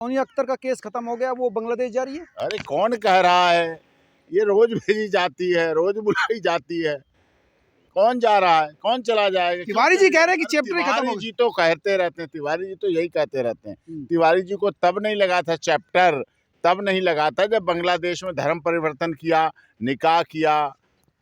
सोनिया अख्तर का केस खत्म हो गया, वो बांग्लादेश जा रही है। अरे कौन कह रहा है? ये रोज भेजी जाती है, रोज बुलाई जाती है। कौन जा रहा है? कौन चला जाएगा? तिवारी जी कह रहे हैं कि चैप्टर ही खत्म हो तिवारी गया। जी तो कहते रहते हैं, तिवारी जी तो यही कहते रहते हैं। हम्म। तिवारी जी को तब नहीं लगा था चैप्टर, तब नहीं लगा था जब बांग्लादेश में धर्म परिवर्तन किया, निकाह किया,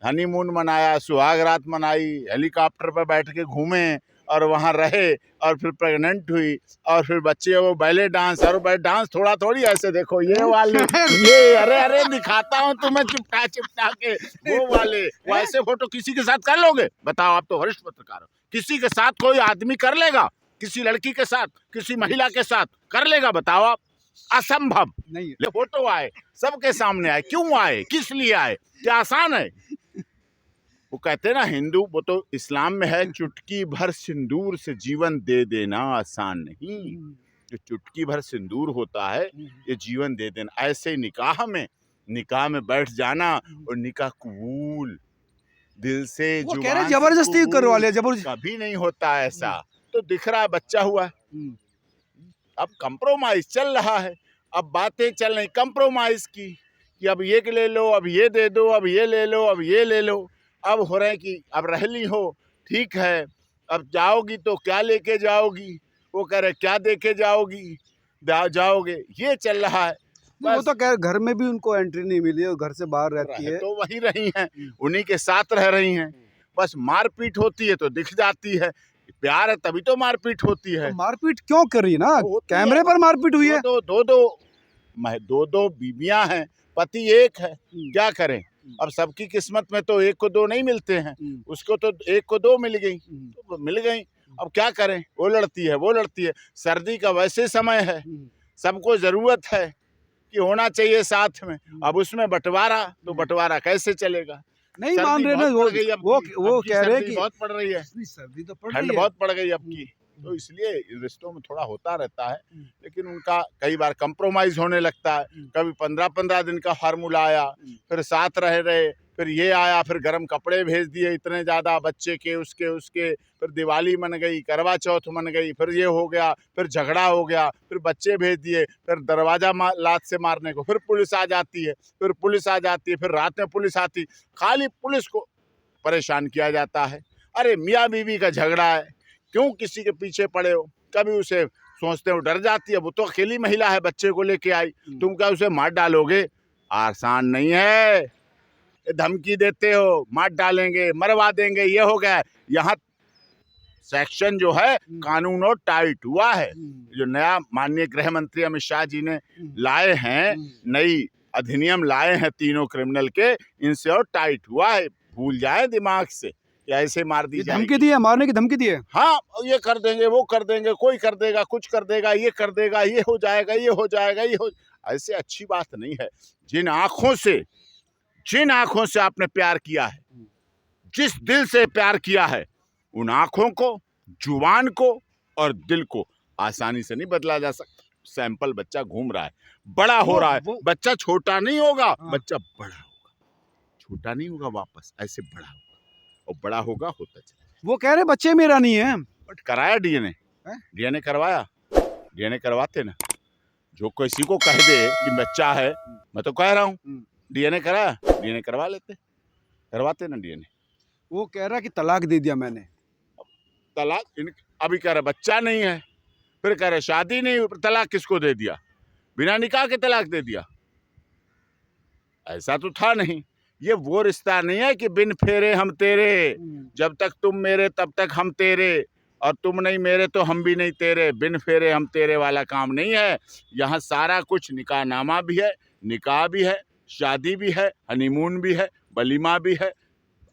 हनीमून मनाया, सुहाग रात मनाई, हेलीकॉप्टर पर बैठ के घूमे और वहाँ रहे और फिर प्रेग्नेंट हुई और फिर बच्चे वो बैले डांस, और बैले डांस थोड़ा थोड़ी ऐसे देखो ये वाले, ये अरे अरे दिखाता हूँ तुम्हें चिपटा चिपटा के वो वाले, वो ऐसे फोटो किसी के साथ कर लोगे? बताओ, आप तो वरिष्ठ पत्रकार हो, किसी के साथ कोई आदमी कर लेगा? किसी लड़की के साथ, किसी महिला के साथ कर लेगा? बताओ आप, असंभव नहीं ये फोटो आए, सबके सामने आए, क्यों आए, किस लिए आए, क्या आसान है? वो कहते हैं ना हिंदू, वो तो इस्लाम में है, चुटकी भर सिंदूर से जीवन दे देना आसान नहीं। जो चुटकी भर सिंदूर होता है ये जीवन दे देना। ऐसे निकाह में बैठ जाना और निकाह कबूल दिल से, वो कह जुबान रहे से जबरदस्ती कबूल, करवा लिया, जबरदस्ती। कभी नहीं होता ऐसा। तो दिख रहा है बच्चा हुआ है, अब कंप्रोमाइज चल रहा है, अब बातें चल रही कंप्रोमाइज की कि अब ये ले लो, अब ये दे दो, अब ये ले लो, अब ये ले लो। अब हो रहे कि अब रह ली हो, ठीक है, अब जाओगी तो क्या लेके जाओगी? वो कह रहे क्या दे के जाओगी, जाओगे, ये चल रहा है। वो तो कह घर में भी उनको एंट्री नहीं मिली है, घर से बाहर रहती है। तो वहीं रही हैं, उन्हीं के साथ रह रही हैं, बस मारपीट होती है तो दिख जाती है। प्यार है तभी तो मारपीट होती है। तो मारपीट क्यों कर रही है ना, कैमरे है। पर मारपीट हुई है। दो बीबियां हैं, पति एक है, क्या करें? अब सबकी किस्मत में तो एक को दो नहीं मिलते हैं, उसको तो एक को दो मिल गई, तो मिल गई, अब क्या करें? वो लड़ती है, वो लड़ती है। सर्दी का वैसे समय है, सबको जरूरत है कि होना चाहिए साथ में, अब उसमें बंटवारा, तो बंटवारा कैसे चलेगा? नहीं मान रहे ना, वो कह रहे हैं कि बहुत पड़ रही है, सर्दी तो पड़ रही ठंड है, बहुत पड़ गई अब की, तो इसलिए रिश्तों में थोड़ा होता रहता है, लेकिन उनका कई बार कंप्रोमाइज होने लगता है। कभी 15-15 दिन का फार्मूला आया, फिर साथ रहे, फिर ये आया, फिर गर्म कपड़े भेज दिए इतने ज़्यादा बच्चे के, उसके, फिर दिवाली मन गई, करवा चौथ मन गई, फिर ये हो गया, फिर झगड़ा हो गया, फिर बच्चे भेज दिए, फिर दरवाज़ा लात से मारने को, फिर पुलिस आ जाती है, फिर रात में पुलिस आती, खाली पुलिस को परेशान किया जाता है। अरे मियाँ बीवी का झगड़ा है, क्यों किसी के पीछे पड़े हो? कभी उसे सोचते हो डर जाती है, वो तो अकेली महिला है, बच्चे को लेके आई, तुम क्या उसे मार डालोगे? आसान नहीं है, धमकी देते हो मार डालेंगे, मरवा देंगे, ये हो गया। यहाँ सेक्शन जो है कानून और टाइट हुआ है, जो नया माननीय गृह मंत्री अमित शाह जी ने लाए हैं, नई अधिनियम लाए हैं तीनों क्रिमिनल के, इनसे और टाइट हुआ है। भूल जाए दिमाग से कि ऐसे मार दी जाएगी। धमकी दी है, मारने की धमकी दी है। हाँ, ये कर देंगे, वो कर देंगे, कोई कर देगा, कुछ कर देगा, ये कर देगा, ये हो जाएगा, ये हो जाएगा, ये हो। ऐसे अच्छी बात नहीं है। जिन आंखों से आपने प्यार किया है, जिस दिल से प्यार किया है, उन आंखों को, जुबान को और दिल को आसानी से नहीं बदला जा सकता। सैंपल बच्चा घूम रहा है, बड़ा हो रहा है, बच्चा छोटा नहीं होगा, बच्चा बड़ा होगा, छोटा नहीं होगा वापस, ऐसे बड़ा होगा, और बड़ा होगा होता चलेगा। वो कह रहे बच्चे मेरा नहीं है, बट कराया डीएनए करवाया, डीएनए करवाते ना। जो किसी को कह दे कि बच्चा है, मैं तो कह रहा हूँ डीएनए कराया, डीएनए करवाते ना डीएनए। वो कह रहा कि तलाक दे दिया मैंने। तलाक अभी कह रहा बच्चा नहीं है, फिर कह रहे शादी नहीं, तलाक किसको दे दिया? बिना निकाह के तलाक दे दिया? ऐसा तो था नहीं। ये वो रिश्ता नहीं है कि बिन फेरे हम तेरे, जब तक तुम मेरे तब तक हम तेरे, और तुम नहीं मेरे तो हम भी नहीं तेरे, बिन फेरे हम तेरे वाला काम नहीं है। यहाँ सारा कुछ निकाहनामा भी है, निकाह भी है, शादी भी है, हनीमून भी है, वलीमा भी है,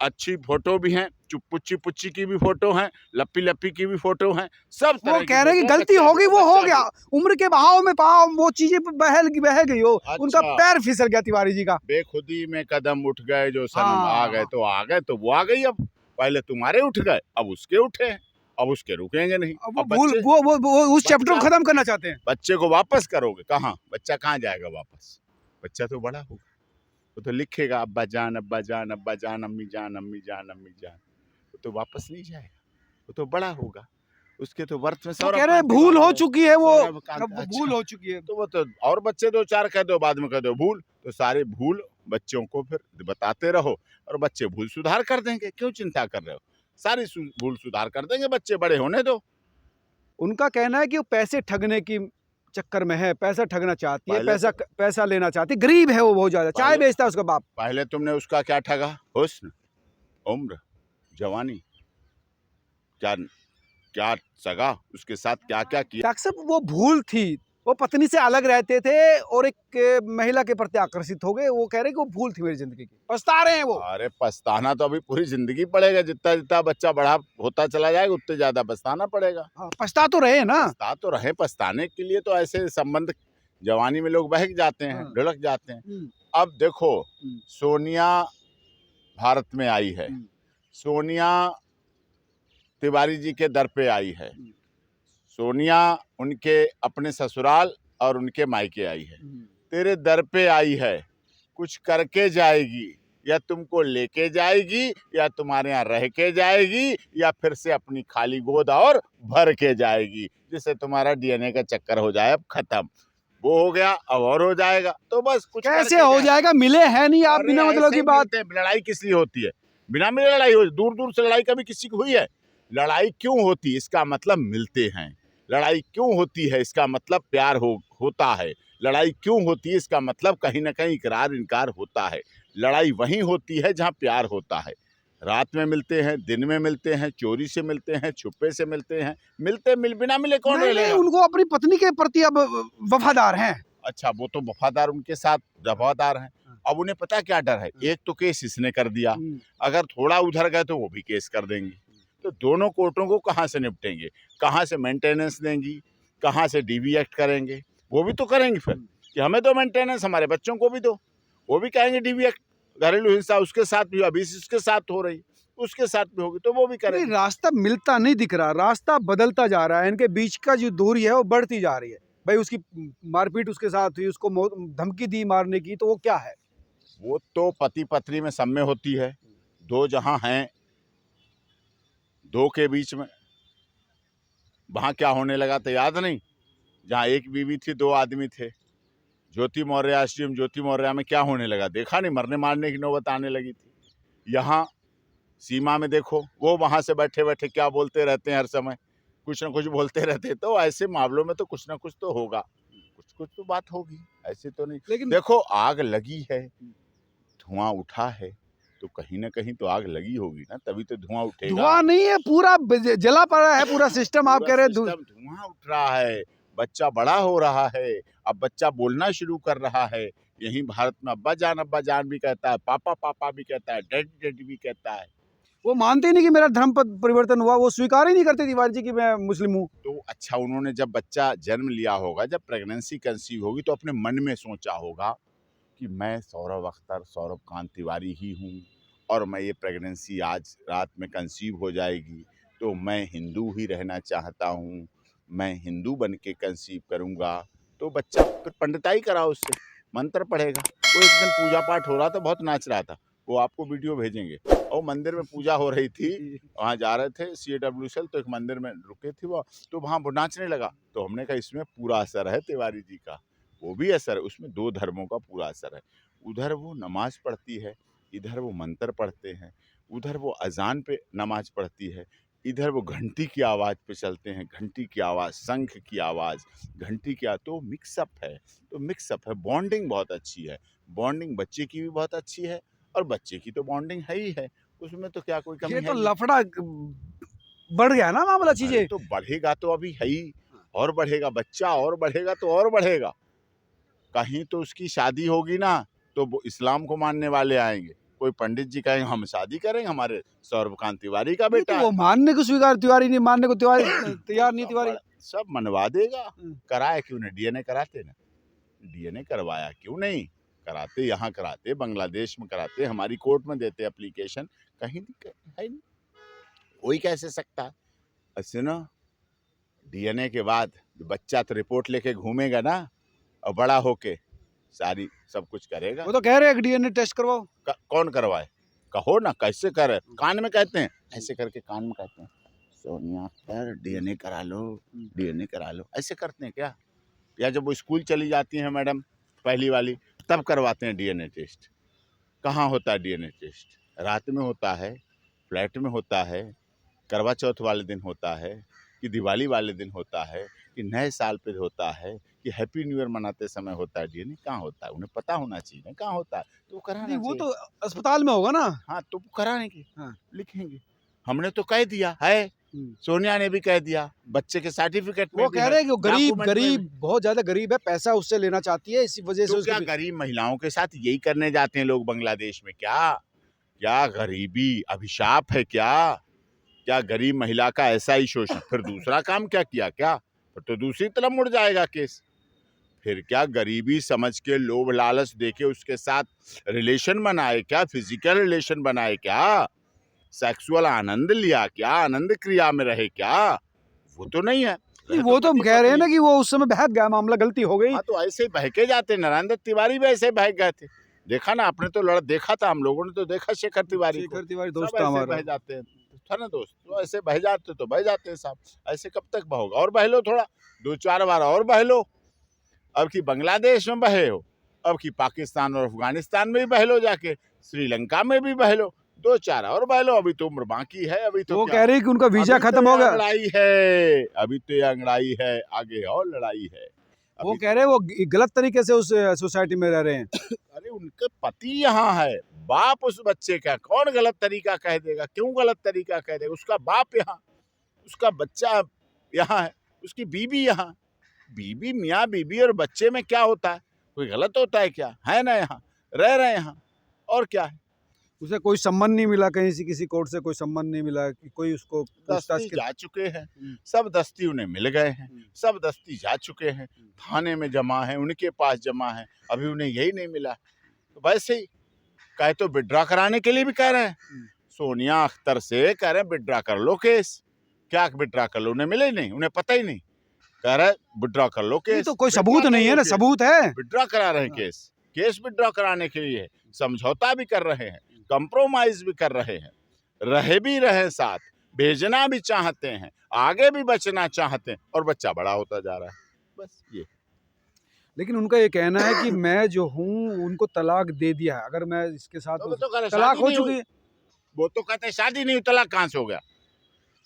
अच्छी फोटो भी हैं, पुच्ची की भी फोटो हैं, लप्पी की भी फोटो हैं, सब तरह। वो कह रहे कि गलती हो गई, वो हो गया, उम्र के बहाव में वो चीजें बह गई हो। अच्छा। उनका पैर फिसल गया तिवारी जी का, बेखुदी में कदम उठ गए जो सनम, आ गए तो वो आ गई। अब पहले तुम्हारे उठ गए, अब उसके उठे हैं, अब उसके रुकेंगे नहीं। वो उस चैप्टर को खत्म करना चाहते हैं। बच्चे को वापस करोगे कहाँ? बच्चा कहाँ जाएगा वापस? बच्चा तो बड़ा होगा, वो तो लिखेगा अब्बा जान अब्बा जान अब्बा जान, अम्मी जान अम्मी जान अम्मी जान, वो तो वापस नहीं जाएगा, वो तो बड़ा होगा। उसके तो बर्थ में वो कह रहे हैं भूल हो चुकी है, वो सौरभ कांत, अब अच्छा। भूल हो चुकी है। तो वो तो और बच्चे दो चार कह दो, बाद में कह दो भूल, तो सारे भूल बच्चों को फिर बताते रहो और बच्चे भूल सुधार कर देंगे। क्यों चिंता कर रहे हो, सारी भूल सुधार कर देंगे बच्चे, बड़े होने दो। उनका कहना है कि वो पैसे ठगने की चक्कर में है, पैसा ठगना चाहती है, पैसा लेना चाहती है, गरीब है वो बहुत ज्यादा, चाय बेचता है उसका बाप। पहले तुमने उसका क्या ठगा, हुस्न, उम्र, जवानी, क्या क्या सगा, उसके साथ क्या क्या किया। डॉक्टर साहब वो भूल थी, वो पत्नी से अलग रहते थे और एक महिला के प्रति आकर्षित हो गए, वो कह रहे कि वो भूल थी मेरी जिंदगी की, पछता रहे हैं वो। अरे पछताना तो अभी पूरी जिंदगी पड़ेगा, जितना जितना बच्चा बड़ा होता चला जाएगा उतने ज्यादा पछताना पड़ेगा। हाँ, पछता तो रहे हैं ना। पछता तो रहे, पछताने के लिए तो ऐसे संबंध जवानी में लोग बहक जाते हैं, हाँ। ढुलक जाते हैं। अब देखो सोनिया भारत में आई है, सोनिया तिवारी जी के दर पे आई है, सोनिया उनके अपने ससुराल और उनके मायके आई है, तेरे दर पे आई है, कुछ करके जाएगी, या तुमको लेके जाएगी या तुम्हारे यहाँ रह के जाएगी या फिर से अपनी खाली गोद और भर के जाएगी, जिससे तुम्हारा डीएनए का चक्कर हो जाए अब खत्म। वो हो गया अब और हो जाएगा, तो बस कुछ कैसे हो जाएगा, मिले हैं नहीं आप, बिना मतलब की बात। लड़ाई किस लिए होती है, बिना मिले लड़ाई हो, दूर दूर से लड़ाई कभी किसी की हुई है? लड़ाई क्यों होती है, इसका मतलब मिलते हैं। लड़ाई क्यों होती है, इसका मतलब प्यार होता है। लड़ाई क्यों होती है, इसका मतलब कहीं ना कहीं इकरार इनकार होता है। लड़ाई वहीं होती है जहाँ प्यार होता है। रात में मिलते हैं, दिन में मिलते हैं, चोरी से मिलते हैं, छुपे से मिलते हैं, बिना मिले कौन रह लेगा? उनको अपनी पत्नी के प्रति अब वफादार हैं। अच्छा, वो तो वफादार उनके साथ वफादार हैं। अब उन्हें पता क्या डर है, एक तो केस इसने कर दिया, अगर थोड़ा उधर गए तो वो भी केस कर देंगी, तो दोनों कोर्टों को कहाँ से निपटेंगे, कहाँ से मेंटेनेंस देंगी, कहाँ से डीवी एक्ट करेंगे? वो भी तो करेंगी फिर कि हमें दो मेंटेनेंस, हमारे बच्चों को भी दो। वो भी कहेंगे डीवी एक्ट, घरेलू हिंसा उसके साथ भी, अभी उसके साथ हो रही, उसके साथ भी होगी, तो वो भी करेंगे। रास्ता मिलता नहीं दिख रहा, रास्ता बदलता जा रहा है, इनके बीच का जो दूरी है वो बढ़ती जा रही है। भाई उसकी मारपीट उसके साथ हुई, उसको धमकी दी मारने की, तो वो क्या है? वो तो पति पत्नी में सब में होती है, दो जहां हैं, दो के बीच में वहां क्या होने लगा तो याद नहीं, जहां एक बीवी थी दो आदमी थे, ज्योति मौर्य, एसडीएम ज्योति मौर्य में क्या होने लगा देखा नहीं, मरने मारने की नौबत आने लगी थी। यहाँ सीमा में देखो, वो वहां से बैठे बैठे क्या बोलते रहते हैं, हर समय कुछ ना कुछ बोलते रहते हैं। तो ऐसे मामलों में तो कुछ ना कुछ तो होगा, कुछ तो बात होगी, ऐसे तो नहीं। लेकिन देखो आग लगी है, धुआं उठा है, तो कहीं ना कहीं तो आग लगी होगी ना, तभी तो धुआं उठेगा। धुआं नहीं है, पूरा जला पड़ा है पूरा सिस्टम। आप कह रहे हैं धुआं उठ रहा है, बच्चा बड़ा हो रहा है, अब बच्चा बोलना शुरू कर रहा है। यहीं भारत में अब्बा जान भी कहता है, पापा पापा भी कहता है, डैडी डैडी भी कहता है। वो मानते ही नहीं कि मेरा धर्म परिवर्तन हुआ, वो स्वीकार ही नहीं करते तिवारी जी कि मैं मुस्लिम हूँ। तो अच्छा, उन्होंने जब बच्चा जन्म लिया होगा, जब प्रेगनेंसी कंसीव होगी, तो अपने मन में सोचा होगा कि मैं सौरभ अख्तर, सौरभ कांत तिवारी ही हूँ, और मैं ये प्रेगनेंसी आज रात में कंसीव हो जाएगी, तो मैं हिंदू ही रहना चाहता हूँ, मैं हिंदू बन के कंसीव करूँगा। तो बच्चा फिर पंडिताई कराओ, उससे मंत्र पढ़ेगा। वो एक दिन पूजा पाठ हो रहा था, बहुत नाच रहा था, वो आपको वीडियो भेजेंगे। और मंदिर में पूजा हो रही थी, वहाँ जा रहे थे CWSL, तो एक मंदिर में रुके थे वो, तो वहाँ वो नाचने लगा। तो हमने कहा इसमें पूरा असर है तिवारी जी का, वो भी असर है, उसमें दो धर्मों का पूरा असर है। उधर वो नमाज पढ़ती है, इधर वो मंत्र पढ़ते हैं, उधर वो अजान पे नमाज पढ़ती है, इधर वो घंटी की आवाज़ पे चलते हैं, घंटी की आवाज़, शंख की आवाज़, घंटी की आवाज़, तो मिक्सअप है, तो मिक्सअप है। बॉन्डिंग बहुत अच्छी है, बॉन्डिंग बच्चे की भी बहुत अच्छी है, और बच्चे की तो बॉन्डिंग है ही है, उसमें तो क्या कोई कमी है? ये तो लफड़ा बढ़ गया ना मामला, चीजें तो बढ़ेगा तो अभी है ही, और बढ़ेगा, बच्चा और बढ़ेगा तो और बढ़ेगा। कहीं तो उसकी शादी होगी ना, तो वो इस्लाम को मानने वाले आएंगे, कोई पंडित जी कहेंगे हम शादी करेंगे, हमारे सौरभ कांत तिवारी का बेटा, वो मानने को स्वीकार, तिवारी नहीं मानने को तिवारी तैयार नहीं। तिवारी सब मनवा देगा। कराया क्यों नहीं, डीएनए कराते ना, डीएनए करवाया क्यों नहीं, कराते, यहाँ कराते, बांग्लादेश में कराते, हमारी कोर्ट में देते एप्लीकेशन, कहीं है नहीं, कोई कैसे सकता। सुनो, डीएनए के बाद बच्चा तो रिपोर्ट लेके घूमेगा ना, और बड़ा होके सारी सब कुछ करेगा। वो तो कह रहे हैं डीएनए टेस्ट करवाओ। कौन करवाए, कहो ना कैसे करे, कान में कहते हैं, ऐसे करके कान में कहते हैं, सोनिया अख्तर डीएनए करा लो, डीएनए करा लो, ऐसे करते हैं क्या? या जब वो स्कूल चली जाती हैं मैडम पहली वाली, तब करवाते हैं डीएनए टेस्ट। कहाँ होता है डीएनए टेस्ट? रात में होता है, फ्लैट में होता है, करवा चौथ वाले दिन होता है, कि दिवाली वाले दिन होता है, कि नए साल पे होता है, कि हैप्पी न्यू ईयर मनाते समय होता है डीएनए? कहाँ होता है? उन्हें पता होना चाहिए कहाँ होता है, तो वो कराना नहीं वो चाहिए। तो अस्पताल में होगा ना। हाँ तो वो कराएंगे, हाँ। लिखेंगे। हमने तो कह दिया है, सोनिया ने भी कह दिया, बच्चे के सर्टिफिकेट में वो भी कह है, रहे हैं कि वो गरीब डॉक्यूमेंट में भी। गरीब बहुत ज्यादा गरीब है, पैसा उससे लेना चाहती है, इसी वजह से तो उसके क्या गरीब महिलाओं के साथ यही करने जाते हैं लोग बांग्लादेश में? क्या क्या गरीबी अभिशाप है क्या? क्या गरीब महिला का ऐसा ही शोषण? फिर दूसरा काम क्या किया? क्या फिर तो दूसरी तरफ मुड़ जाएगा केस। फिर क्या गरीबी समझ के लोभ लालच देके उसके साथ रिलेशन बनाए क्या? फिजिकल रिलेशन बनाए क्या? सेक्सुअल आनंद लिया क्या? आनंद क्रिया में रहे क्या? वो तो नहीं है। नहीं, वो तो कह रहे हैं ना कि वो उस समय बहक गया, मामला गलती हो गई। हाँ तो ऐसे ही बहके जाते। नरेंद्र तिवारी भी ऐसे बहक गए थे, देखा ना आपने तो देखा था, हम लोगों ने तो देखा शेखर तिवारी को। शेखर तिवारी सब दोस्त था ऐसे हमारा। बह जाते हैं, था ना दोस्त? तो ऐसे बह जाते तो बह जाते हैं साहब। ऐसे कब तक बहोगा? और बह लो थोड़ा, 2-4 बार और बह लो। अब की बांग्लादेश में बहे हो, अब की पाकिस्तान और अफगानिस्तान में भी बह लो, जाके श्रीलंका में भी बह लो, 2-4 और बह लो। अभी तो उम्र बाकी है, अभी तो वो क्या? कह रहे हैं कि उनका वीजा अभी तो खत्म हो ये गया। लड़ाई है, अभी तो ये अंगड़ाई है, आगे और लड़ाई है। वो अभी कह रहे हैं वो गलत तरीके से उस सोसाइटी में रह रहे हैं। अरे उनके पति यहाँ है, बाप उस बच्चे का, कौन गलत तरीका कह देगा? क्यों गलत तरीका कह देगा? उसका बाप यहाँ, उसका बच्चा यहाँ है, उसकी बीबी यहाँ। बीबी, मियाँ बीबी और बच्चे में क्या होता है? कोई गलत होता है क्या? है ना, यहाँ रह रहे हैं यहाँ, और क्या है? उसे कोई सम्मान नहीं मिला, कहीं से किसी कोर्ट से कोई सम्मान नहीं मिला कि कोई उसको पूछताछ दस्ती के। जा चुके हैं, सब दस्ती उन्हें मिल गए हैं, सब दस्ती जा चुके हैं, थाने में जमा है, उनके पास जमा है, अभी उन्हें यही नहीं मिला। तो वैसे ही कहे तो विड्रॉ कराने के लिए भी कह रहे हैं, सोनिया अख्तर से कह रहे हैं विड्रॉ कर लो केस। क्या विड्रॉ कर लो? उन्हें मिले ही नहीं, उन्हें पता ही नहीं, कह रहे विड्रॉ कर लो नहीं केस। तो कोई सबूत नहीं है ना, सबूत है। विड्रॉ करा रहे हैं केस, केस विड्रॉ कराने के लिए समझौता भी कर रहे हैं, कंप्रोमाइज भी कर रहे हैं, रहे भी रहे साथ, भेजना भी चाहते हैं, आगे भी बचना चाहते हैं, और बच्चा बड़ा होता जा रहा है, बस ये। लेकिन उनका ये कहना है कि मैं जो हूँ उनको तलाक दे दिया है, अगर मैं इसके साथ तो कह रहे तलाक शादी हो नहीं चुकी हुई। है। वो तो कहते हैं शादी नहीं हुई, तलाक कहाँ से हो गया?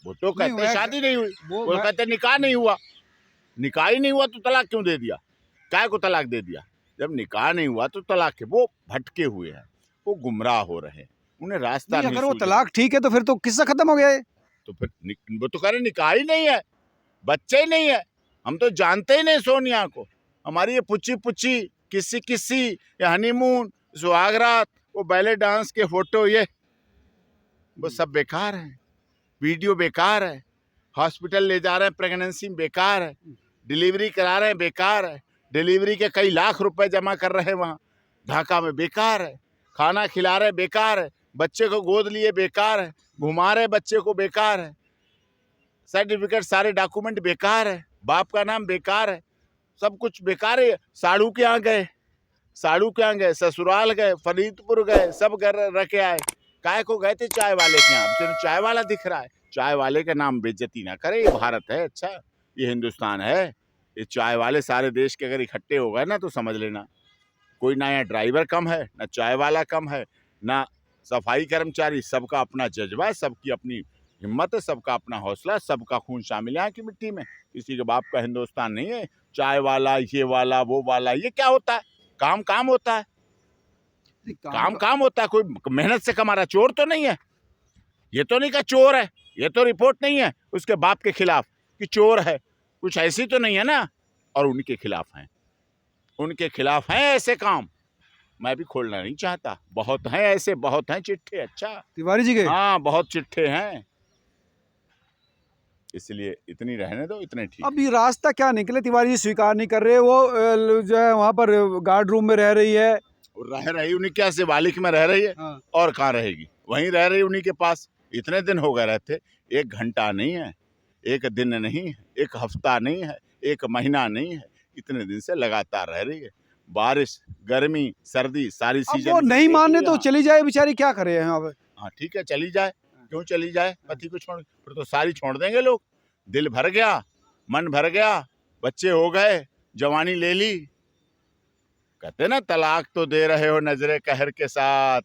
वो तो नहीं, कहते हैं शादी नहीं हुई, वो वो कहते हैं निकाह नहीं हुआ। निकाह ही नहीं हुआ तो तलाक क्यों दे दिया? काय को तलाक दे दिया? जब निकाह नहीं हुआ तो तलाक के, वो भटके हुए हैं, वो गुमराह हो रहे हैं, उन्हें रास्ता नहीं, नहीं अगर वो सूझ तलाक ठीक है तो फिर तो किस्सा खत्म हो गया है। तो फिर वो तो कह रहे निकाह ही नहीं है, बच्चे ही नहीं है, हम तो जानते ही नहीं सोनिया को। हमारी ये पुच्ची पुच्ची, किसी किसी, ये हनीमून, सुहागरात, वो बैले डांस के फोटो, ये वो सब बेकार है, वीडियो बेकार है, हॉस्पिटल ले जा रहे हैं प्रेगनेंसी बेकार है, डिलीवरी करा रहे हैं बेकार है, डिलीवरी के कई लाख रुपए जमा कर रहे हैं वहाँ ढाका में बेकार है, खाना खिला रहे बेकार है, बच्चे को गोद लिए बेकार है, घुमा रहे बच्चे को बेकार है, सर्टिफिकेट सारे डॉक्यूमेंट बेकार है, बाप का नाम बेकार है, सब कुछ बेकार है। साड़ू के यहाँ गए, साड़ू के यहाँ गए, ससुराल गए, फरीदपुर गए, सब घर रखे आए, काय को गए थे चाय वाले के यहाँ, चलो चाय वाला दिख रहा है, चाय वाले का नाम बेइज्जती ना करे, ये भारत है, अच्छा ये हिंदुस्तान है, ये चाय वाले सारे देश के अगर इकट्ठे हो गए ना तो समझ लेना कोई ना यहाँ ड्राइवर कम है, ना चाय वाला कम है, ना सफाई कर्मचारी, सबका अपना जज्बा है, सबकी अपनी हिम्मत है, सबका अपना हौसला, सबका खून शामिल है यहाँ की मिट्टी में, किसी के बाप का हिंदुस्तान नहीं है। चाय वाला, ये वाला, वो वाला, ये क्या होता है? काम काम होता है, काम काम होता है, कोई मेहनत से कमा रहा, चोर तो नहीं है, ये तो नहीं का चोर है, ये तो रिपोर्ट नहीं है उसके बाप के खिलाफ कि चोर है, कुछ ऐसी तो नहीं है ना, और उनके खिलाफ हैं, उनके खिलाफ हैं ऐसे काम, मैं भी खोलना नहीं चाहता, बहुत हैं ऐसे, बहुत हैं चिट्ठे। अच्छा तिवारी जी के, हाँ बहुत चिट्ठे हैं, इसलिए इतनी रहने दो, इतने ठीक। अब ये रास्ता क्या निकले? तिवारी जी स्वीकार नहीं कर रहे, वो जो है वहाँ पर गार्ड रूम में रह रही है, रह रही उन्हीं क्या शिवालिक में रह रही है, हाँ। और कहाँ रहेगी? वहीं रह रही उन्हीं के पास, इतने दिन हो गए रहते, 1 घंटा नहीं है, 1 दिन नहीं है, 1 हफ्ता नहीं है, 1 महीना नहीं है, इतने दिन से लगातार रह रही है, बारिश गर्मी सर्दी सारी अब सीजन। वो नहीं माने तो चली जाए बेचारी, क्या करे यहाँ पे? हाँ ठीक है चली जाए, क्यों चली जाए पति को छोड़, फिर तो सारी छोड़ देंगे लोग। दिल भर गया, मन भर गया, बच्चे हो गए, जवानी ले ली। कहते ना तलाक तो दे रहे हो नजरे कहर के साथ,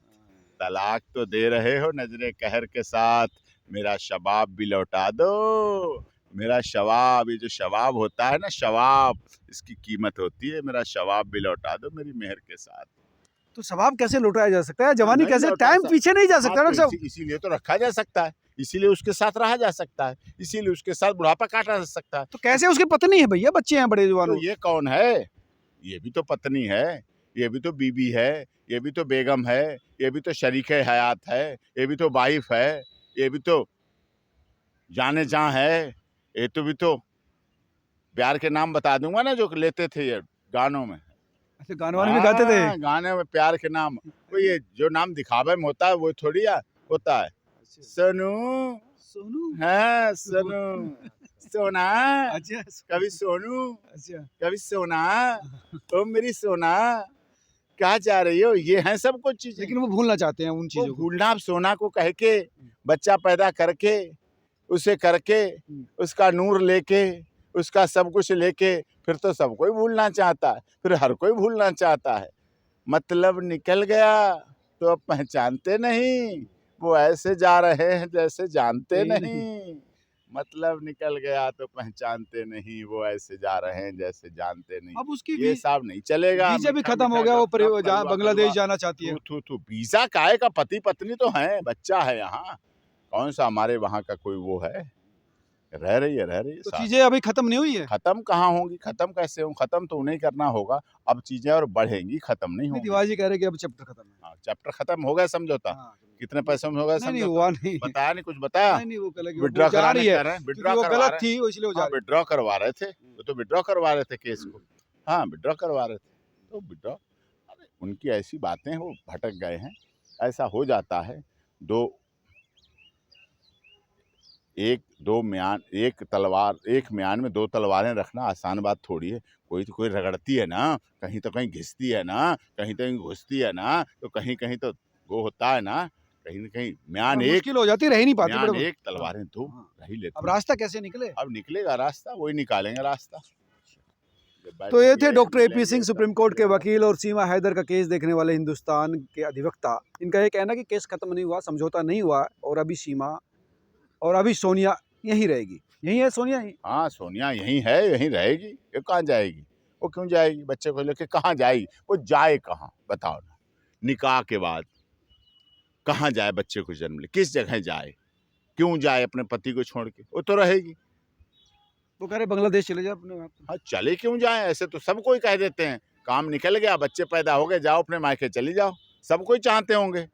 तलाक तो दे रहे हो नजरे कहर के साथ, मेरा शबाब भी लौटा दो, मेरा शवाब। ये जो शवाब होता है ना, शवाब, इसकी कीमत होती है। मेरा शवाब भी लौटा दो मेरी मेहर के साथ। तो सवाब कैसे लौटाया जा सकता है? जवानी नहीं कैसे? लौटा टाइम सकता। पीछे नहीं जा सकता हाँ, डॉक्टर तो साहब। इसीलिए तो रखा जा सकता है, इसीलिए उसके साथ रहा जा सकता है, इसीलिए उसके साथ बुढ़ापा काटा जा सकता है। तो कैसे उसकी पत्नी है भैया, बच्चे हैं बड़े जवान। तो ये कौन है? ये भी तो पत्नी है, ये भी तो बीबी है, ये भी तो बेगम है, ये भी तो शरीक हयात है, ये भी तो वाइफ है, ये भी तो जाने जहाँ है, ये तो भी तो प्यार के नाम बता दूंगा ना जो लेते थे ये गानों में। अच्छा, गाने वाने भी गाते थे। हाँ, गाने में प्यार के नाम, वो ये जो नाम दिखावे में होता है वो थोड़ी होता है। सोनू, सोनू। हाँ सोनू, सोना, अच्छा। कभी सोनू, अच्छा। कभी सोना, ओ मेरी सोना, कहाँ जा रही हो, ये है सब कुछ चीजें। लेकिन वो भूलना चाहते हैं उन वो चीजों को। भूलना, अब सोना को कह के, बच्चा पैदा करके, उसे करके, उसका नूर लेके, उसका सब कुछ लेके, फिर तो सब कोई भूलना चाहता है, फिर हर कोई भूलना चाहता है। मतलब निकल गया तो अब पहचानते नहीं, वो ऐसे जा रहे हैं जैसे जानते नहीं। मतलब निकल गया तो पहचानते नहीं, वो ऐसे जा रहे हैं जैसे जानते नहीं। अब उसकी ये सब नहीं चलेगा। वीजा भी मीठा खत्म हो मीठा गया, वो गपशप, जहाँ कड़वा बांग्लादेश कड़वा, जाना चाहती है। थू वीजा काहे का, पति पत्नी तो है, बच्चा है यहाँ, कौन सा हमारे वहाँ का कोई वो है, रह रही है तो साथ। चीजें अभी खत्म नहीं हुई है। खत्म कहाँ होंगी, खत्म कैसे होंगी, खत्म तो उन्हें करना होगा। अब चीजें और बढ़ेंगी, खत्म नहीं होंगी। तिवारी जी कह रहे कि अब चैप्टर खत्म है। हाँ, चैप्टर खत्म हो गया समझौता। हाँ, कितने पैसों में हो गया नहीं नहीं समझौता? हुआ नहीं। बताया नहीं, कुछ बताया? नहीं वो कह विड्रॉ जा कराने रही है कह रहे हैं, क्योंकि विड्रॉ वो करवा गलत रहे थी, इसलिए वो जा हाँ, रही है। विड्रॉ करवा रहे थे, वो तो विड्रॉ करवा रहे थे केस को। हाँ, विड्रॉ करवा रहे थे, तो विड्रॉ, अरे उनकी ऐसी बातें हैं, वो भटक गए हैं, ऐसा हो जाता है। एक म्यान में दो तलवारें रखना आसान बात थोड़ी है। कोई तो कोई रगड़ती है ना, कहीं तो कहीं घिसती है ना, कहीं तो कहीं घुसती है ना, तो कहीं कहीं तो वो होता है ना, कहीं न कहीं म्यान एक, मुश्किल हो जाती, रह ही नहीं पाती। म्यान बड़े एक, तलवारें दो, हाँ। रह ही लेती अब हैं। रास्ता कैसे निकले? अब निकलेगा रास्ता, वही निकालेंगे रास्ता। तो ये थे डॉक्टर AP मिलेंगे, सिंह, सब सुप्रीम कोर्ट के मिलेगा। वकील और सीमा हैदर का केस देखने वाले हिंदुस्तान के अधिवक्ता। इनका ये कहना कि केस खत्म नहीं हुआ, समझौता नहीं हुआ, और अभी सीमा और अभी सोनिया यहीं रहेगी। यहीं है सोनिया ही। हाँ, सोनिया यहीं है, यहीं रहेगी, ये कहाँ जाएगी? वो क्यों जाएगी? बच्चे को लेके कहाँ जाएगी? वो जाए कहाँ बताओ ना? निकाह के बाद कहाँ जाए, बच्चे को जन्म ले, किस जगह जाए, क्यों जाए अपने पति को छोड़ के? वो तो रहेगी। वो कह रहे बांग्लादेश चले जाओ अपने वहाँ पे। हाँ, चले क्यों जाए? ऐसे तो सब कोई कह देते हैं, काम निकल गया, बच्चे पैदा हो गए, जाओ अपने मायके चली जाओ। सब कोई चाहते होंगे,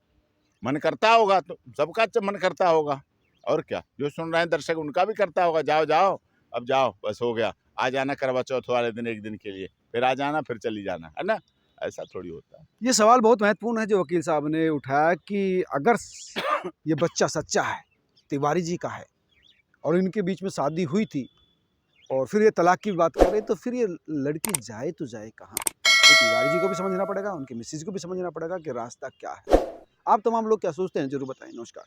मन करता होगा, तो सबका मन करता होगा, और क्या, जो सुन रहे हैं दर्शक उनका भी करता होगा, जाओ जाओ, अब जाओ, बस हो गया, आ जाना करवा चौथ वाले दिन एक दिन के लिए, फिर आ जाना, फिर चली जाना, है ना? ऐसा थोड़ी होता है। ये सवाल बहुत महत्वपूर्ण है जो वकील साहब ने उठाया कि अगर ये बच्चा सच्चा है, तिवारी जी का है, और इनके बीच में शादी हुई थी, और फिर ये तलाक की बात कर रहे, तो फिर ये लड़की जाए तो जाए कहाँ? तो तिवारी जी को भी समझना पड़ेगा, उनकी मिसेज को भी समझना पड़ेगा कि रास्ता क्या है। आप तमाम लोग क्या सोचते हैं, जरूर बताएं। नमस्कार।